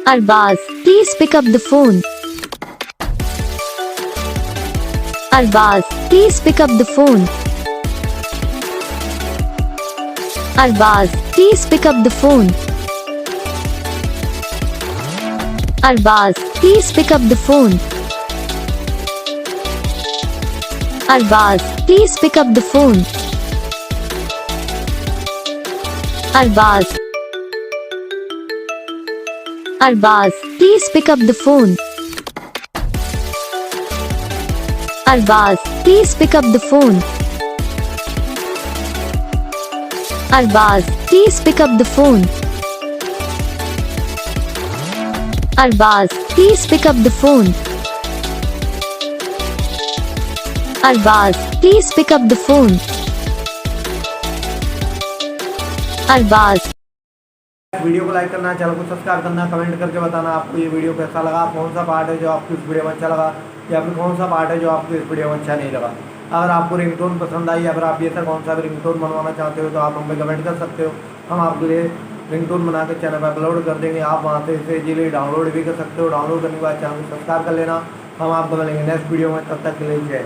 Arbaaz, please pick up the phone. Arbaaz, please pick up the phone. Arbaaz, please pick up the phone. Arbaaz, please pick up the phone. Arbaaz, please pick up the phone. Arbaaz. Arbaaz, please pick up the phone. Arbaaz, please pick up the phone. Arbaaz, please pick up the phone. Arbaaz, please pick up the phone. Arbaaz, please pick up the phone. Arbaaz. Video को like करना, channel को subscribe करना, comment करके बताना आपको ये video कैसा लगा, कौन सा पार्ट है जो आपको इस वीडियो में अच्छा लगा या फिर कौन सा पार्ट है जो आपको इस वीडियो में अच्छा नहीं लगा। अगर आपको रिंगटोन पसंद आई या फिर आप ये सर कौन सा भी रिंगटोन बनवाना चाहते हो तो आप हमें कमेंट कर सकते हो। हम आपके लिए रिंगटोन बना के चैनल पर अपलोड कर देंगे। आप वहाँ से इसे इजीली डाउनलोड भी कर सकते हो। डाउनलोड करने के बाद चैनल को सब्सक्राइब कर लेना। हम आपको मिलेंगे नेक्स्ट वीडियो में, तब तक के लिए जय।